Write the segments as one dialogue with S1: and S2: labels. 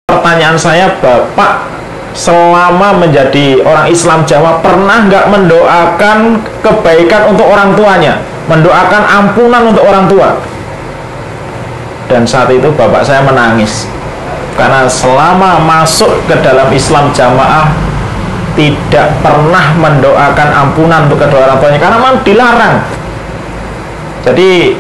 S1: Pertanyaan saya, Bapak selama menjadi orang Islam Jawa pernah nggak mendoakan kebaikan untuk orang tuanya, mendoakan ampunan untuk orang tua? Dan saat itu bapak saya menangis, karena selama masuk ke dalam Islam Jamaah tidak pernah mendoakan ampunan untuk kedua orang tuanya, karena memang dilarang. Jadi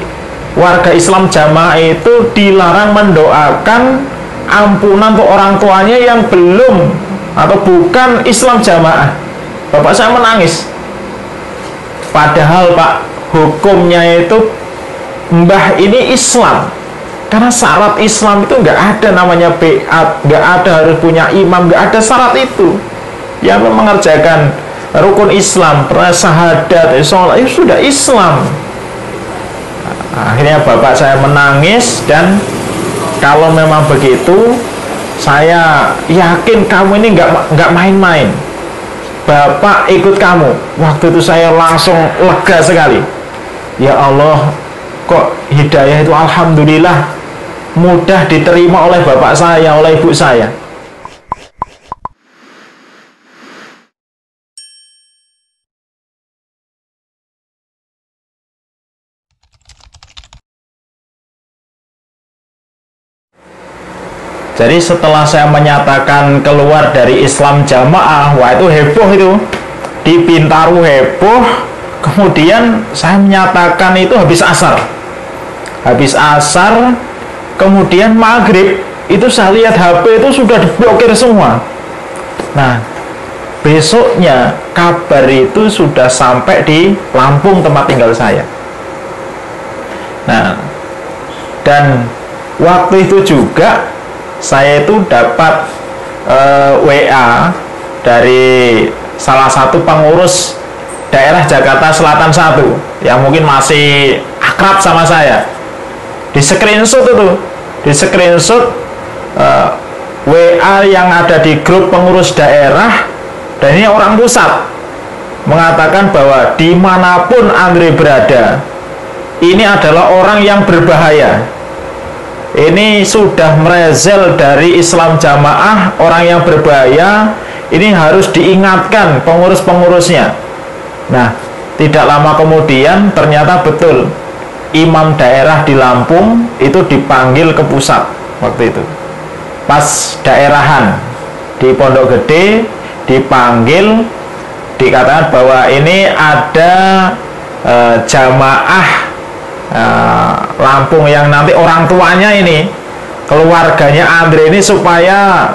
S1: warga Islam Jamaah itu dilarang mendoakan ampunan untuk orang tuanya yang belum atau bukan Islam Jamaah. Bapak saya menangis. Padahal Pak, hukumnya itu mbah ini Islam. Karena syarat Islam itu nggak ada namanya biat, nggak ada harus punya imam, nggak ada syarat itu. Yang mengerjakan rukun Islam, syahadat, sholat, itu sudah Islam. Akhirnya bapak saya menangis, dan kalau memang begitu, saya yakin kamu ini nggak main-main. Bapak ikut kamu. Waktu itu saya langsung lega sekali. Ya Allah, kok hidayah itu alhamdulillah mudah diterima oleh bapak saya, oleh ibu saya. Jadi setelah saya menyatakan keluar dari Islam Jamaah, wah itu heboh itu. Di Bintaro heboh. Kemudian saya menyatakan itu habis asar. Habis asar, kemudian maghrib, itu saya lihat HP itu sudah diblokir semua. Nah, besoknya kabar itu sudah sampai di Lampung, tempat tinggal saya. Nah, dan waktu itu juga saya itu dapat WA dari salah satu pengurus daerah Jakarta Selatan 1 yang mungkin masih akrab sama saya. Di screenshot itu, di screenshot WA yang ada di grup pengurus daerah, dan ini orang pusat, mengatakan bahwa dimanapun Andre berada, ini adalah orang yang berbahaya. Ini sudah merezel dari Islam Jamaah, orang yang berbahaya. Ini harus diingatkan pengurus-pengurusnya. Nah, tidak lama kemudian ternyata betul imam daerah di Lampung itu dipanggil ke pusat waktu itu. Pas daerahan di Pondok Gede dipanggil, dikatakan bahwa ini ada jamaah Lampung yang nanti orang tuanya ini, keluarganya Andre ini, supaya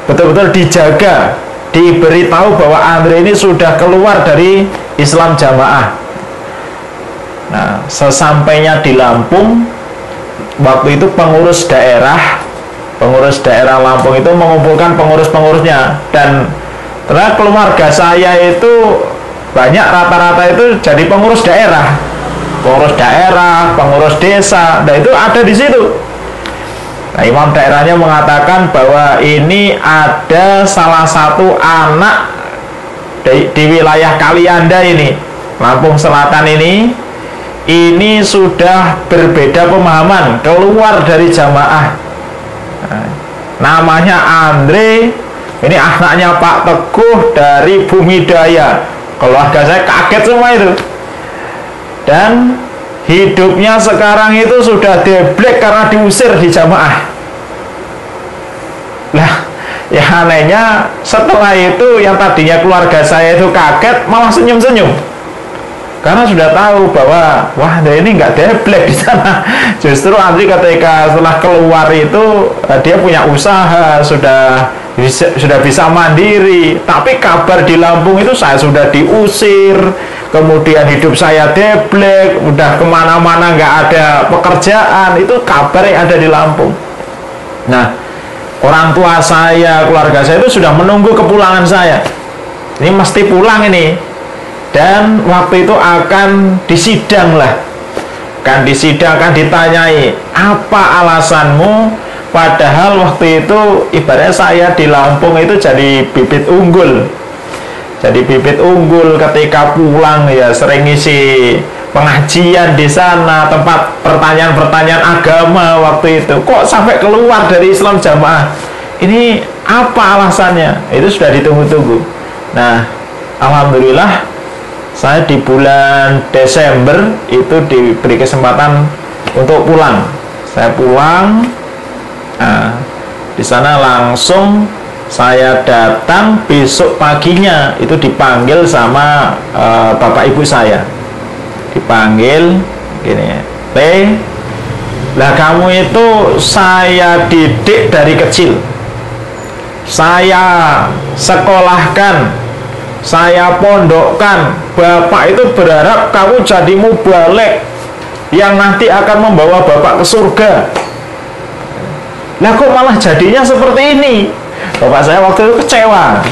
S1: betul-betul dijaga, diberitahu bahwa Andre ini sudah keluar dari Islam Jamaah. Nah, sesampainya di Lampung, waktu itu pengurus daerah Lampung itu mengumpulkan pengurus-pengurusnya, dan ternyata keluarga saya itu banyak, rata-rata itu jadi pengurus daerah, pengurus desa. Nah, itu ada di situ. Nah, imam daerahnya mengatakan bahwa ini ada salah satu anak di wilayah Kalianda ini, Lampung Selatan ini sudah berbeda pemahaman, keluar dari jamaah. Nah, namanya Andre, ini anaknya Pak Teguh dari Bumi Daya. Keluarga saya kaget semua itu. Dan hidupnya sekarang itu sudah deblek karena diusir di jamaah. Nah, yang anehnya setelah itu yang tadinya keluarga saya itu kaget malah senyum-senyum, karena sudah tahu bahwa wah ini nggak deblek di sana. Justru Andri ketika setelah keluar itu dia punya usaha, sudah bisa mandiri. Tapi kabar di Lampung itu saya sudah diusir, kemudian hidup saya deblek, udah kemana-mana nggak ada pekerjaan. Itu kabar yang ada di Lampung. Nah, orang tua saya, keluarga saya itu sudah menunggu kepulangan saya. Ini mesti pulang ini. Dan waktu itu akan disidang lah. Kan disidang, akan ditanyai, apa alasanmu? Padahal waktu itu ibaratnya saya di Lampung itu jadi bibit unggul. Jadi bibit unggul, ketika pulang ya sering ngisi pengajian di sana, tempat pertanyaan-pertanyaan agama waktu itu. Kok sampai keluar dari Islam Jamaah? ini apa alasannya? Itu sudah ditunggu-tunggu. Nah, alhamdulillah saya di bulan Desember itu diberi kesempatan untuk pulang. Saya pulang, nah, di sana langsung saya datang. Besok paginya itu dipanggil sama bapak ibu saya, dipanggil gini, lah kamu itu saya didik dari kecil, saya sekolahkan, saya pondokkan. Bapak itu berharap kamu jadi mubalek yang nanti akan membawa bapak ke surga. Lah kok malah jadinya seperti ini? Bapak saya waktu itu kecewa.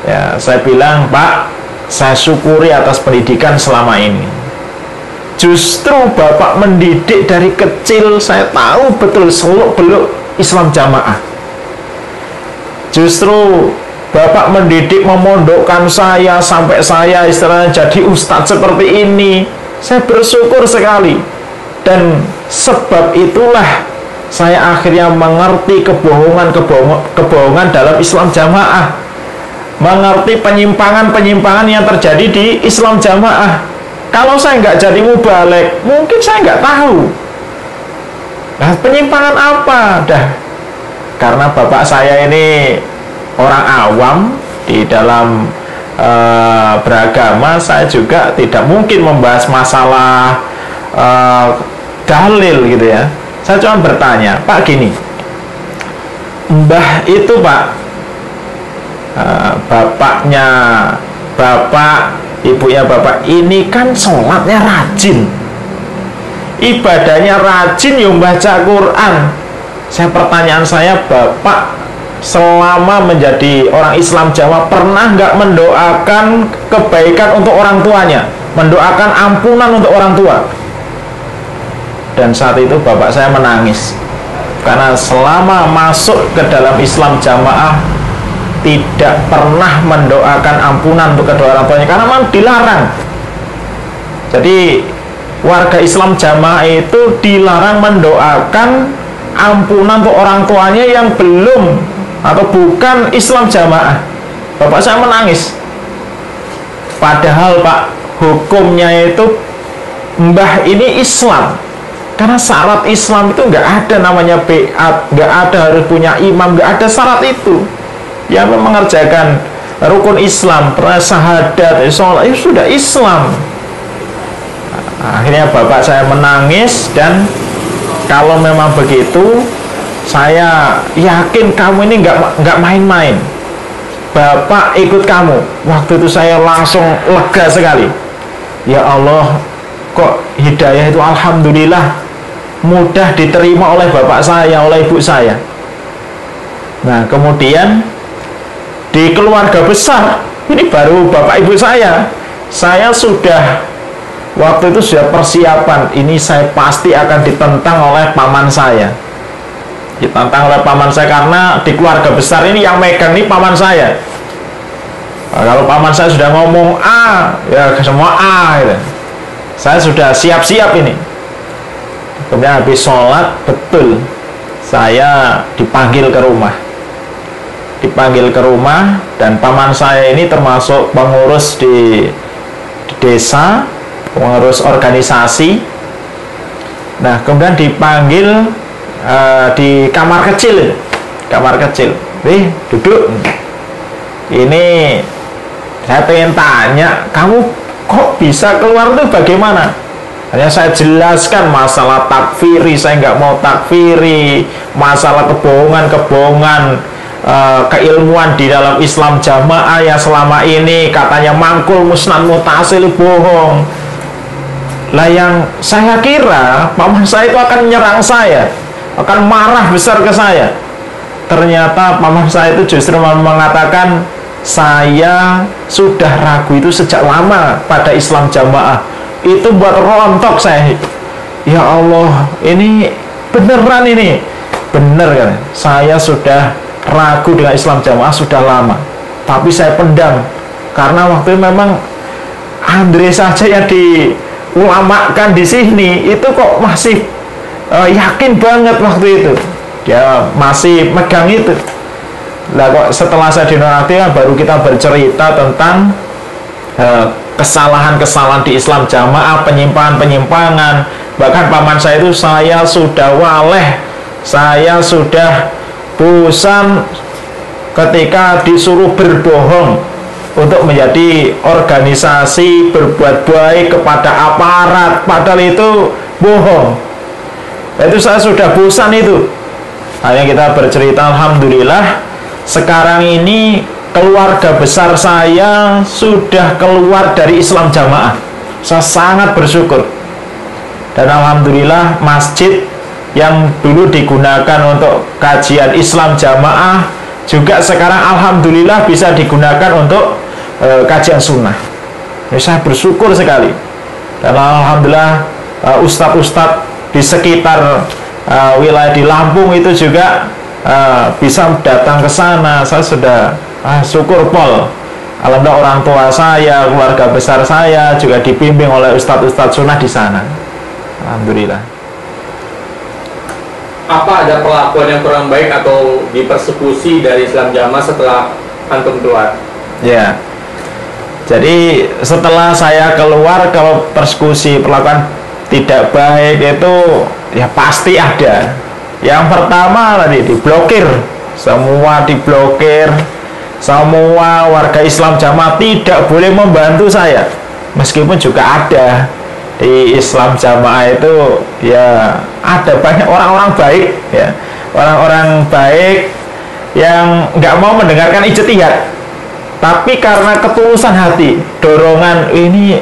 S1: Ya, saya bilang, Pak, saya syukuri atas pendidikan selama ini. Justru Bapak mendidik dari kecil, saya tahu betul seluk-beluk Islam Jamaah. Justru Bapak mendidik, memondokkan saya sampai saya istilahnya jadi ustadz seperti ini. Saya bersyukur sekali. Dan sebab itulah saya akhirnya mengerti kebohongan dalam Islam Jamaah, mengerti penyimpangan-penyimpangan yang terjadi di Islam Jamaah. Kalau saya nggak jadi mubalek, mungkin saya nggak tahu. Nah, penyimpangan apa? Dah, karena bapak saya ini orang awam di dalam beragama, saya juga tidak mungkin membahas masalah dalil gitu ya. Saya cuma bertanya, Pak, gini, Mbah itu Pak, bapaknya Bapak, ibunya Bapak ini kan sholatnya rajin, ibadahnya rajin, yang baca Quran. Pertanyaan saya, Bapak selama menjadi orang Islam Jawa pernah nggak mendoakan kebaikan untuk orang tuanya, mendoakan ampunan untuk orang tua? Dan saat itu bapak saya menangis, karena selama masuk ke dalam Islam Jamaah tidak pernah mendoakan ampunan untuk kedua orang tuanya, karena memang dilarang. Jadi warga Islam Jamaah itu dilarang mendoakan ampunan untuk orang tuanya yang belum atau bukan Islam Jamaah. Bapak saya menangis. Padahal Pak, hukumnya itu Mbah ini Islam. Karena syarat Islam itu nggak ada namanya beat, nggak ada harus punya imam, nggak ada syarat itu. Yang mengerjakan rukun Islam, syahadat, sholat, itu sudah Islam. Akhirnya bapak saya menangis, dan kalau memang begitu, saya yakin kamu ini nggak main-main. Bapak ikut kamu. Waktu itu saya langsung lega sekali. Ya Allah, kok hidayah itu alhamdulillah mudah diterima oleh bapak saya, oleh ibu saya. Nah, kemudian di keluarga besar, ini baru bapak ibu saya sudah waktu itu sudah persiapan. Ini saya pasti akan ditentang oleh paman saya. Ditantang oleh paman saya, karena di keluarga besar ini yang megang ini paman saya. Nah, kalau paman saya sudah ngomong A, ya semua A gitu. Saya sudah siap-siap ini. Kemudian habis sholat, betul saya dipanggil ke rumah. Dipanggil ke rumah, dan paman saya ini termasuk pengurus di desa, pengurus organisasi. Nah, kemudian dipanggil di kamar kecil, duduk. Ini saya pengen tanya, kamu kok bisa keluar itu bagaimana? Hanya saya jelaskan masalah takfiri, saya nggak mau takfiri, masalah kebohongan keilmuan di dalam Islam Jamaah yang selama ini katanya mangkul musnad mutasil, bohong. Lah, yang saya kira paman saya itu akan menyerang saya, akan marah besar ke saya. Ternyata paman saya itu justru mengatakan, saya sudah ragu itu sejak lama pada Islam Jamaah. Itu buat rontok saya. Ya Allah, ini beneran ini. Bener kan? Saya sudah ragu dengan Islam Jamaah sudah lama. Tapi saya pendam. Karena waktu itu memang Andre saja yang diulamakan di sini, itu kok masih yakin banget waktu itu. dia masih megang itu. Lah kok setelah saya dinonaktifkan baru kita bercerita tentang kesalahan-kesalahan di Islam jamaah, penyimpangan-penyimpangan. Bahkan paman saya itu, saya sudah waleh, saya sudah bosan ketika disuruh berbohong untuk menjadi organisasi berbuat baik kepada aparat, padahal itu bohong. Itu saya sudah bosan itu. Hanya kita bercerita, alhamdulillah sekarang ini keluarga besar saya sudah keluar dari Islam jamaah. Saya sangat bersyukur. Dan alhamdulillah masjid yang dulu digunakan untuk kajian Islam jamaah juga sekarang alhamdulillah bisa digunakan untuk kajian sunnah. Jadi saya bersyukur sekali. Dan alhamdulillah ustadz-ustadz di sekitar wilayah di Lampung itu juga bisa datang ke sana. Saya sudah syukur pol. Alhamdulillah orang tua saya, keluarga besar saya juga dibimbing oleh ustadz-ustadz sunnah di sana. Alhamdulillah.
S2: Apa ada perlakuan yang kurang baik atau dipersekusi dari Islam jamaah setelah antum keluar?
S1: Ya. Jadi setelah saya keluar, kalau persekusi, perlakuan tidak baik itu ya pasti ada. Yang pertama tadi diblokir, semua diblokir, semua warga Islam jamaah tidak boleh membantu saya. Meskipun juga ada di Islam jamaah itu ya ada banyak orang-orang baik ya, orang-orang baik yang nggak mau mendengarkan ijtihad, tapi karena ketulusan hati, dorongan ini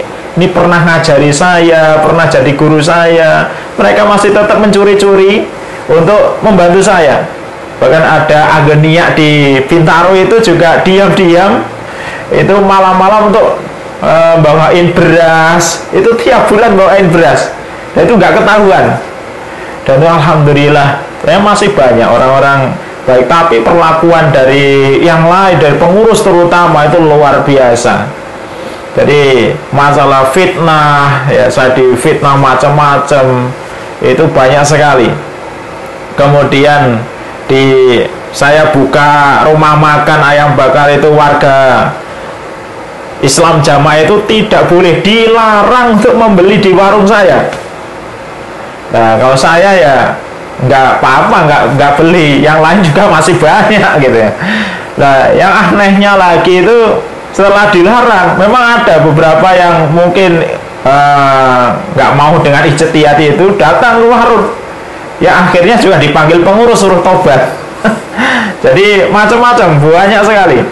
S1: pernah ngajari saya, pernah jadi guru saya, mereka masih tetap mencuri-curi untuk membantu saya. Bahkan ada Agenia di Bintaro itu juga diam-diam itu malam-malam untuk bawain beras, itu tiap bulan bawain beras, dan itu nggak ketahuan. Dan alhamdulillah masih banyak orang-orang baik, tapi perlakuan dari yang lain, dari pengurus terutama itu luar biasa. Jadi masalah fitnah ya, saya difitnah macam-macam itu banyak sekali. Kemudian saya buka rumah makan ayam bakar itu, warga Islam jamaah itu tidak boleh, dilarang untuk membeli di warung saya. Nah kalau saya ya nggak apa-apa, nggak beli, yang lain juga masih banyak gitu ya. Nah yang anehnya lagi itu setelah dilarang, memang ada beberapa yang mungkin nggak mau dengan ijtihad itu datang ke warung, ya akhirnya juga dipanggil pengurus suruh tobat. Jadi macam-macam, banyak sekali.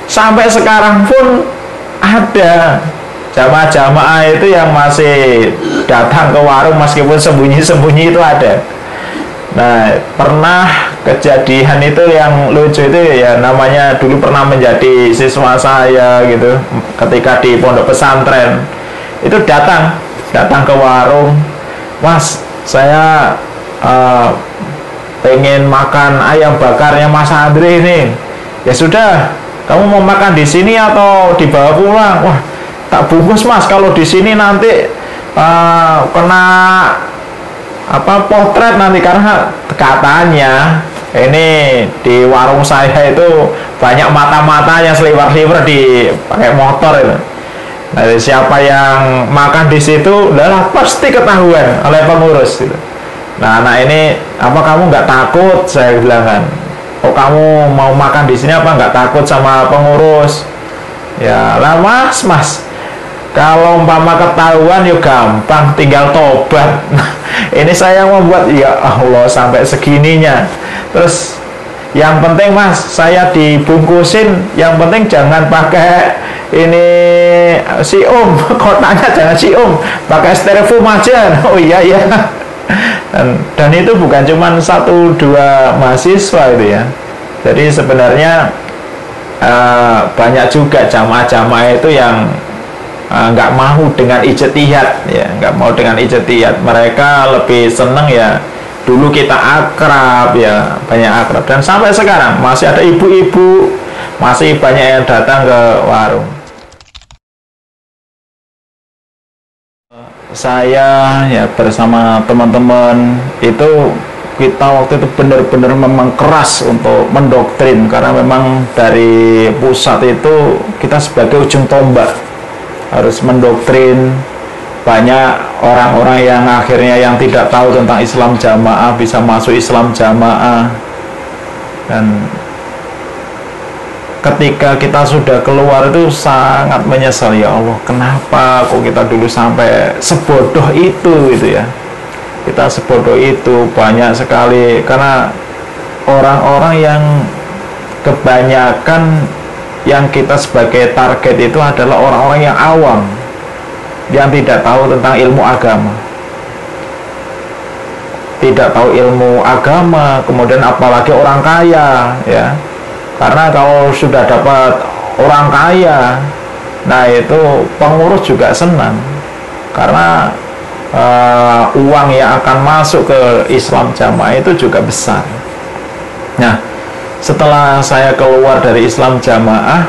S1: Sampai sekarang pun ada jamaah-jamaah itu yang masih datang ke warung meskipun sembunyi-sembunyi, itu ada. Nah pernah kejadian itu yang lucu itu ya, namanya dulu pernah menjadi siswa saya gitu ketika di pondok pesantren, itu datang ke warung, Mas saya pengen makan ayam bakarnya Mas Andri ini. Ya sudah, kamu mau makan di sini atau dibawa pulang? Wah, tak bungkus Mas, kalau di sini nanti kena potret nanti, karena katanya ini di warung saya itu banyak mata-matanya seliwer-seliwer di pakai motor itu. Nah, siapa yang makan di situ, lah pasti ketahuan oleh pengurus gitu. Nah, ini apa kamu nggak takut? Saya bilang kan, oh kamu mau makan di sini apa nggak takut sama pengurus? Ya lah mas, kalau umpama ketahuan ya gampang, tinggal tobat. Ini saya membuat, ya Allah sampai segininya. Terus yang penting mas, saya dibungkusin, yang penting jangan pakai ini sium, kotaknya jangan sium, pakai styrofoam aja. Oh iya. Dan itu bukan cuma 1-2 mahasiswa itu ya. Jadi sebenarnya banyak juga jamaah-jamaah itu yang nggak mau dengan ijtihad ya, nggak mau dengan ijtihad. Mereka lebih seneng ya dulu kita akrab ya, banyak akrab, dan sampai sekarang masih ada ibu-ibu, masih banyak yang datang ke warung. Saya ya bersama teman-teman itu kita waktu itu benar-benar memang keras untuk mendoktrin, karena memang dari pusat itu kita sebagai ujung tombak harus mendoktrin. Banyak orang-orang yang akhirnya yang tidak tahu tentang Islam Jamaah bisa masuk Islam Jamaah, dan ketika kita sudah keluar itu sangat menyesal, ya Allah, kenapa kok kita dulu sampai sebodoh itu gitu ya. Kita sebodoh itu banyak sekali, karena orang-orang yang kebanyakan yang kita sebagai target itu adalah orang-orang yang awam, yang tidak tahu tentang ilmu agama, tidak tahu ilmu agama, kemudian apalagi orang kaya ya. Karena kalau sudah dapat orang kaya, nah itu pengurus juga senang, karena uang yang akan masuk ke Islam Jamaah itu juga besar. Nah, setelah saya keluar dari Islam Jamaah,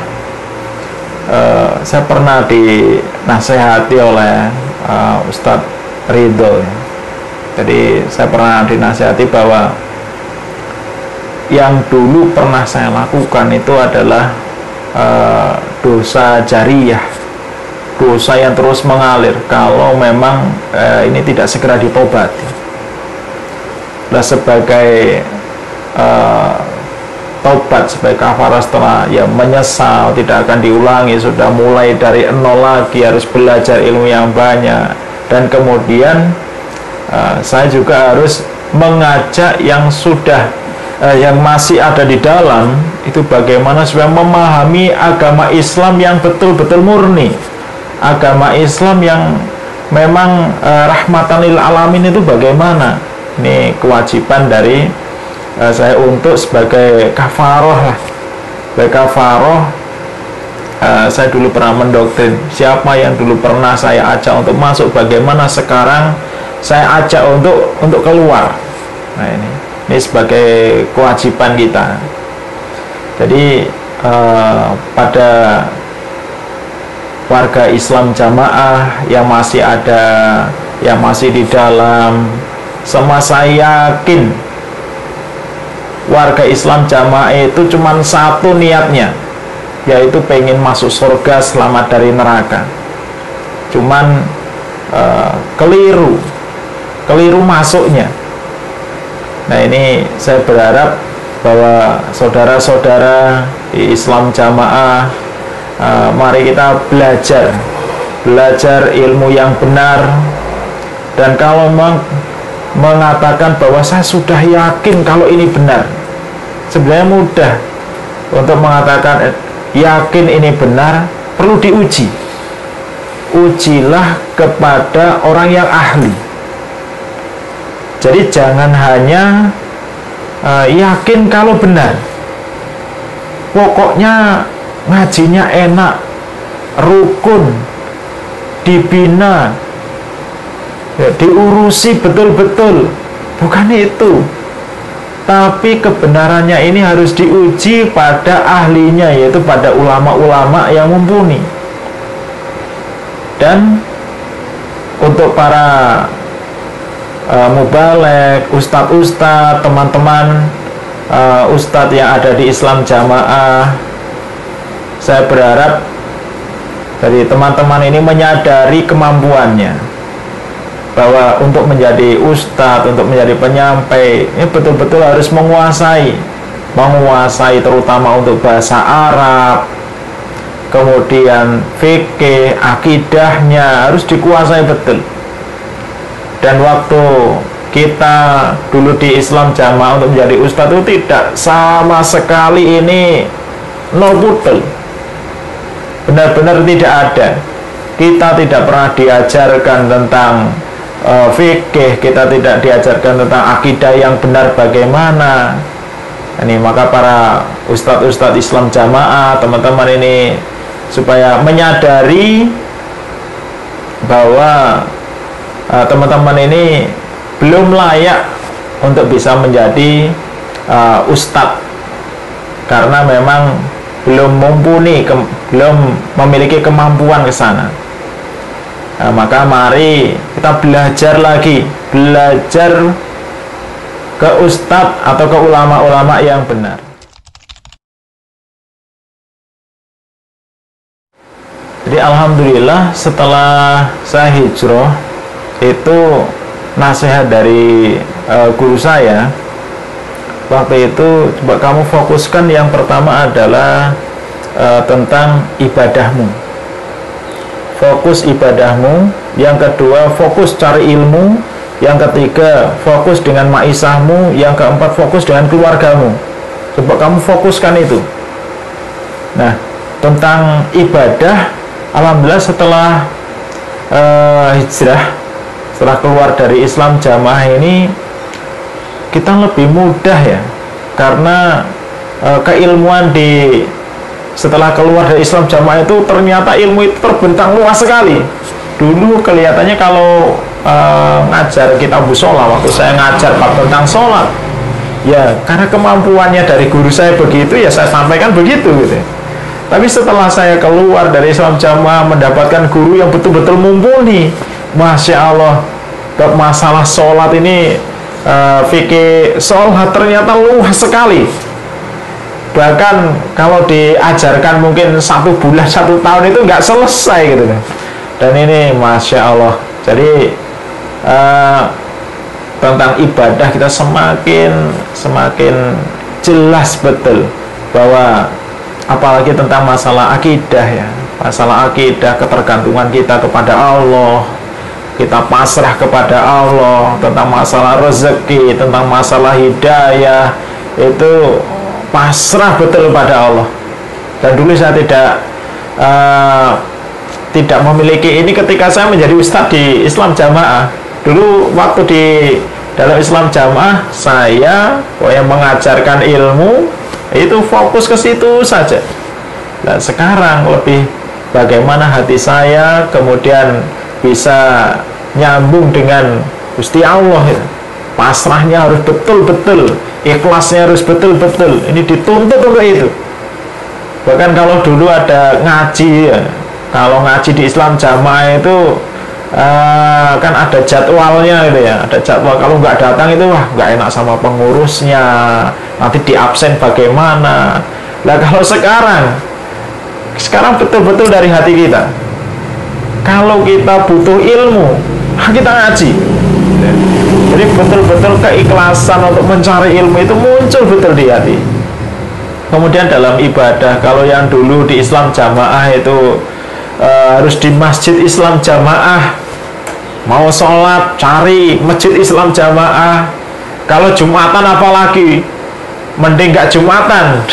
S1: saya pernah dinasehati oleh Ustadz Ridho. Jadi saya pernah dinasehati bahwa yang dulu pernah saya lakukan itu adalah dosa jariyah, dosa yang terus mengalir kalau memang ini tidak segera ditobati. Nah, sebagai tobat, sebagai kafarah setelah ya menyesal, tidak akan diulangi, sudah mulai dari nol lagi, harus belajar ilmu yang banyak, dan kemudian saya juga harus mengajak yang sudah yang masih ada di dalam itu bagaimana supaya memahami agama Islam yang betul-betul murni, agama Islam yang memang rahmatan lil alamin itu bagaimana. Ini kewajiban dari saya untuk sebagai kafaroh lah. Sebagai kafaroh, saya dulu pernah mendoktrin. Siapa yang dulu pernah saya ajak untuk masuk, bagaimana sekarang saya ajak untuk keluar. Nah, ini sebagai kewajiban kita. Jadi pada warga Islam Jamaah yang masih ada, yang masih di dalam, semua saya yakin warga Islam Jamaah itu cuma satu niatnya, yaitu pengen masuk surga, selamat dari neraka. Cuman keliru masuknya. Nah, ini saya berharap bahwa saudara-saudara di Islam Jamaah, mari kita belajar ilmu yang benar. Dan kalau mengatakan bahwa saya sudah yakin kalau ini benar, sebenarnya mudah. Untuk mengatakan yakin ini benar perlu diuji. Ujilah kepada orang yang ahli. Jadi jangan hanya yakin kalau benar, pokoknya ngajinya enak, rukun, dibina, ya, diurusi betul-betul. Bukan itu. Tapi kebenarannya ini harus diuji pada ahlinya, yaitu pada ulama-ulama yang mumpuni. Dan untuk para mubalek, ustadz-ustadz, teman-teman ustadz yang ada di Islam Jamaah, saya berharap dari teman-teman ini menyadari kemampuannya, bahwa untuk menjadi ustadz, untuk menjadi penyampai, ini betul-betul harus menguasai terutama untuk bahasa Arab, kemudian fikih, akidahnya harus dikuasai betul. Dan waktu kita dulu di Islam Jamaah untuk menjadi ustadz itu tidak sama sekali ini nol putih, benar-benar tidak ada. Kita tidak pernah diajarkan tentang fikih, kita tidak diajarkan tentang akidah yang benar bagaimana. Ini maka para ustadz-ustadz Islam Jamaah, teman-teman ini, supaya menyadari bahwa teman-teman ini belum layak untuk bisa menjadi ustadz, karena memang belum mumpuni, belum memiliki kemampuan ke sana. Maka mari kita belajar lagi, belajar ke ustadz atau ke ulama-ulama yang benar. Jadi alhamdulillah setelah saya hijrah itu nasihat dari guru saya waktu itu, coba kamu fokuskan yang pertama adalah tentang ibadahmu, fokus ibadahmu, yang kedua fokus cari ilmu, yang ketiga fokus dengan maisahmu, yang keempat fokus dengan keluargamu. Coba kamu fokuskan itu. Nah, tentang ibadah, alhamdulillah setelah hijrah, setelah keluar dari Islam Jamaah ini, kita lebih mudah ya, karena keilmuan setelah keluar dari Islam Jamaah itu ternyata ilmu itu terbentang luas sekali. Dulu kelihatannya kalau ngajar kitab sholat, waktu saya ngajar bab tentang sholat, ya karena kemampuannya dari guru saya begitu, ya saya sampaikan begitu gitu. Tapi setelah saya keluar dari Islam Jamaah, mendapatkan guru yang betul-betul mumpuni, Masya Allah, masalah sholat ini, fikih sholat ternyata luas sekali. Bahkan kalau diajarkan mungkin 1 bulan, 1 tahun itu nggak selesai gitu. Dan ini Masya Allah, jadi tentang ibadah kita semakin jelas betul bahwa apalagi tentang masalah akidah ya, masalah akidah, ketergantungan kita kepada Allah, kita pasrah kepada Allah, tentang masalah rezeki, tentang masalah hidayah, itu pasrah betul pada Allah. Dan dulu saya tidak memiliki ini ketika saya menjadi ustadz di Islam Jamaah. Dulu waktu di dalam Islam Jamaah, saya yang mengajarkan ilmu itu fokus ke situ saja. Nah, sekarang lebih bagaimana hati saya kemudian bisa nyambung dengan Gusti Allah. Pasrahnya harus betul-betul, ikhlasnya harus betul-betul. Ini dituntut untuk itu. Bahkan kalau dulu ada ngaji ya, kalau ngaji di Islam Jamaah itu kan ada jadwalnya gitu ya, ada jadwal. Kalau nggak datang itu wah nggak enak sama pengurusnya, nanti di absen bagaimana. Nah kalau sekarang betul-betul dari hati kita, kalau kita butuh ilmu, kita ngaji. Jadi betul-betul keikhlasan untuk mencari ilmu itu muncul betul di hati. Kemudian dalam ibadah, kalau yang dulu di Islam Jamaah itu harus di masjid Islam Jamaah, mau sholat cari masjid Islam Jamaah. Kalau Jumatan apalagi, mending gak Jumatan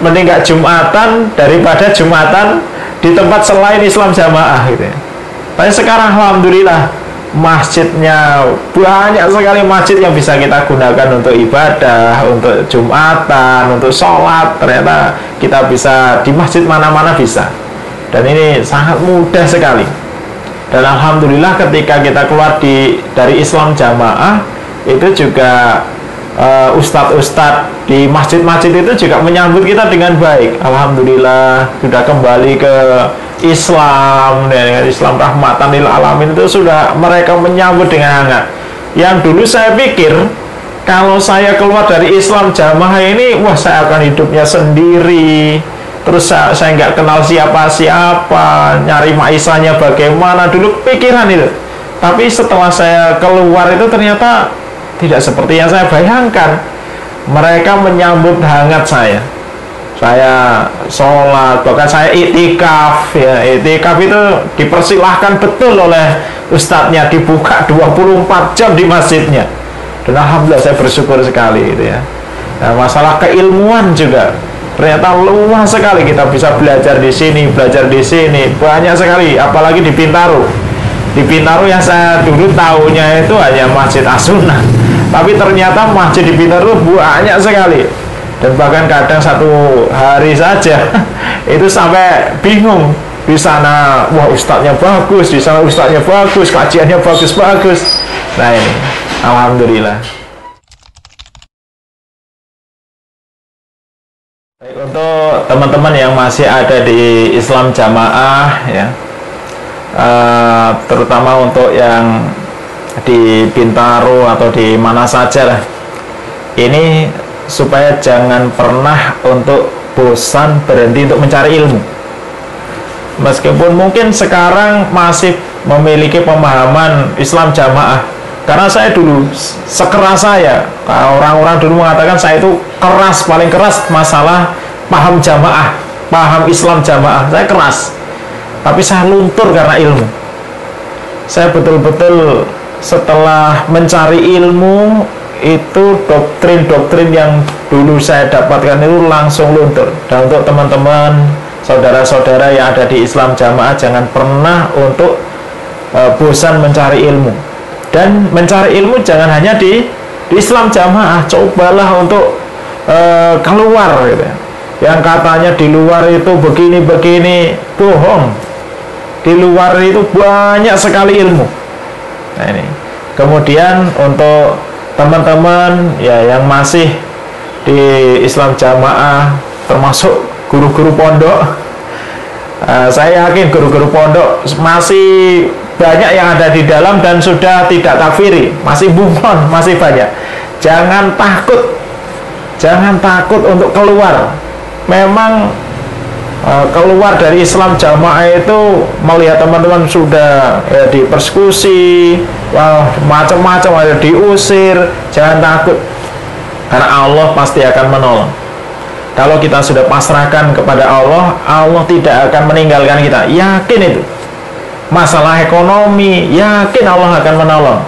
S1: mending gak Jumatan daripada Jumatan di tempat selain Islam Jamaah gitu ya. Tapi sekarang alhamdulillah masjidnya banyak sekali, masjid yang bisa kita gunakan untuk ibadah, untuk Jumatan, untuk sholat. Ternyata kita bisa di masjid mana-mana bisa. Dan ini sangat mudah sekali. Dan alhamdulillah ketika kita keluar dari Islam Jamaah, itu juga ustadz-ustadz di masjid-masjid itu juga menyambut kita dengan baik. Alhamdulillah sudah kembali ke Islam, dengan Islam rahmatan lil alamin, itu sudah mereka menyambut dengan hangat. Yang dulu saya pikir kalau saya keluar dari Islam Jamaah ini, wah saya akan hidupnya sendiri, terus saya nggak kenal siapa-siapa, nyari maisahnya bagaimana, dulu pikiran itu. Tapi setelah saya keluar itu ternyata tidak seperti yang saya bayangkan. Mereka menyambut hangat saya sholat, bahkan saya iktikaf ya. Iktikaf itu dipersilahkan betul oleh ustadznya, dibuka 24 jam di masjidnya. Dan alhamdulillah saya bersyukur sekali gitu ya. Nah, masalah keilmuan juga ternyata luas sekali, kita bisa belajar di sini, banyak sekali, apalagi di Bintaro. Di Bintaro yang saya dulu tahunya itu hanya Masjid As-Sunnah, tapi ternyata masjid di Bintaro banyak sekali. Dan bahkan kadang satu hari saja itu sampai bingung. Di sana wah ustadznya bagus, di sana ustadznya bagus, kajiannya bagus-bagus. Nah ini alhamdulillah. Baik, untuk teman-teman yang masih ada di Islam Jamaah ya, terutama untuk yang di Bintaro atau di mana saja lah, ini supaya jangan pernah untuk bosan berhenti untuk mencari ilmu. Meskipun mungkin sekarang masih memiliki pemahaman Islam jamaah, karena saya dulu sekeras saya, orang-orang dulu mengatakan saya itu keras, paling keras masalah paham jamaah, paham Islam jamaah, saya keras. Tapi saya luntur karena ilmu. Saya betul-betul setelah mencari ilmu itu, doktrin-doktrin yang dulu saya dapatkan itu langsung luntur. Dan untuk teman-teman, saudara-saudara yang ada di Islam jamaah, jangan pernah untuk bosan mencari ilmu. Dan mencari ilmu jangan hanya di Islam jamaah, cobalah untuk keluar gitu. Yang katanya di luar itu begini-begini, bohong. Di luar itu banyak sekali ilmu. Nah ini. Kemudian untuk teman-teman ya yang masih di Islam jamaah, termasuk guru-guru pondok, saya yakin guru-guru pondok masih banyak yang ada di dalam dan sudah tidak takfiri, masih bunglon, masih banyak. Jangan takut untuk keluar. Memang keluar dari Islam jamaah itu melihat teman-teman sudah dipersekusi, macam-macam, ada diusir, jangan takut, karena Allah pasti akan menolong. Kalau kita sudah pasrahkan kepada Allah, Allah tidak akan meninggalkan kita, yakin itu. Masalah ekonomi, yakin Allah akan menolong.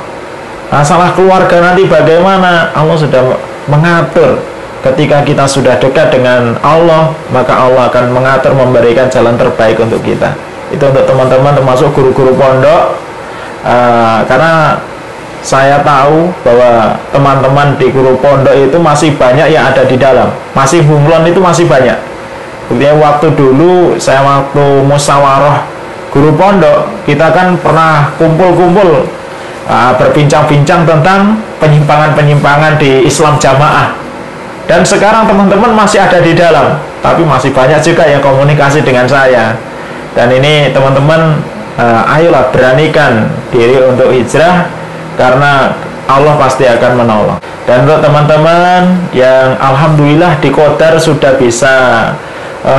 S1: Masalah keluarga nanti bagaimana, Allah sudah mengatur. Ketika kita sudah dekat dengan Allah, maka Allah akan mengatur, memberikan jalan terbaik untuk kita. Itu untuk teman-teman, termasuk guru-guru pondok, karena saya tahu bahwa teman-teman di guru pondok itu masih banyak yang ada di dalam, masih bunglon itu masih banyak. Buktinya waktu dulu saya waktu musyawarah guru pondok, kita kan pernah kumpul-kumpul berbincang-bincang tentang penyimpangan-penyimpangan di Islam jamaah. Dan sekarang teman-teman masih ada di dalam, tapi masih banyak juga yang komunikasi dengan saya. Dan ini teman-teman, ayolah beranikan diri untuk hijrah, karena Allah pasti akan menolong. Dan untuk teman-teman yang alhamdulillah di Qadar sudah bisa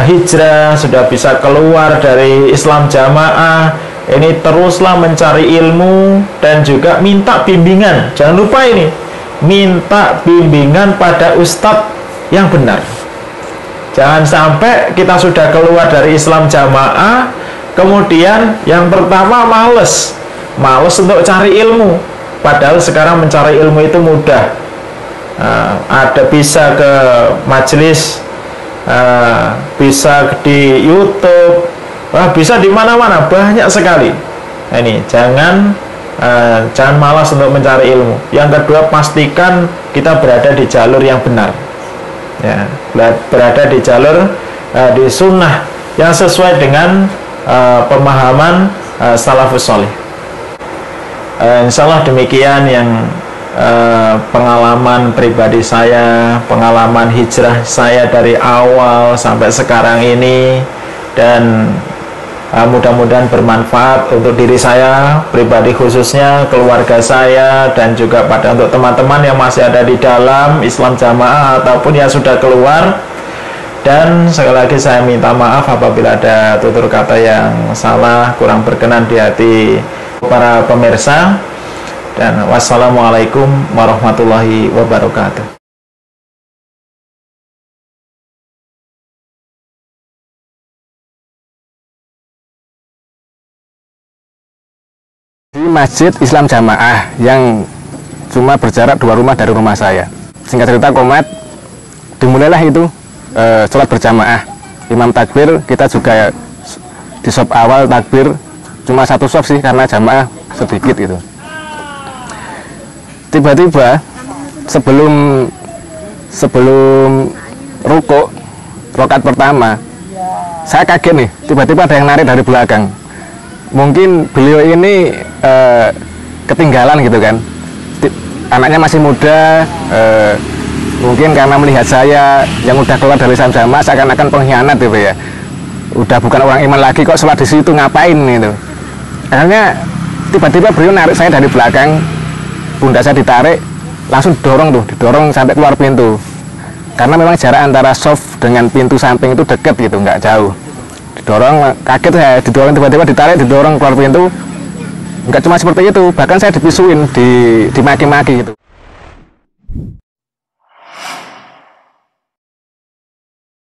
S1: hijrah, sudah bisa keluar dari Islam jamaah, ini teruslah mencari ilmu dan juga minta bimbingan. Jangan lupa ini, minta bimbingan pada ustadz yang benar. Jangan sampai kita sudah keluar dari Islam jamaah, kemudian yang pertama males untuk cari ilmu. Padahal sekarang mencari ilmu itu mudah. Ada bisa ke majelis, bisa di YouTube, bisa di mana-mana, banyak sekali. Nah, ini jangan malas untuk mencari ilmu. Yang kedua, pastikan kita berada di jalur yang benar, ya, berada di jalur di sunnah yang sesuai dengan pemahaman salafus salih. Insya Allah demikian yang pengalaman pribadi saya, pengalaman hijrah saya dari awal sampai sekarang ini, dan mudah-mudahan bermanfaat untuk diri saya pribadi, khususnya keluarga saya, dan juga pada untuk teman-teman yang masih ada di dalam Islam jamaah ataupun yang sudah keluar. Dan sekali lagi saya minta maaf apabila ada tutur kata yang salah, kurang berkenan di hati para pemirsa. Dan wassalamualaikum warahmatullahi wabarakatuh.
S3: Di Masjid Islam Jamaah yang cuma berjarak 2 rumah dari rumah saya. Singkat cerita, komat dimulailah itu sholat berjamaah. Imam takbir, kita juga di sop awal takbir, cuma 1 sop sih karena jamaah sedikit gitu. Tiba-tiba sebelum rukuk rakaat pertama, saya kaget nih, tiba-tiba ada yang narik dari belakang. Mungkin beliau ini ketinggalan gitu kan, anaknya masih muda, mungkin karena melihat saya yang udah keluar dari Islam jamaah seakan-akan pengkhianat gitu ya, udah bukan orang iman lagi, kok sholat di situ ngapain gitu. Akhirnya tiba-tiba beliau narik saya dari belakang, pundak saya ditarik, langsung didorong sampai keluar pintu. Karena memang jarak antara soft dengan pintu samping itu deket gitu, nggak jauh. Didorong, kaget saya, didorong tiba-tiba ditarik, didorong keluar pintu. Nggak cuma seperti itu, bahkan saya dipisuin, dimaki-maki gitu.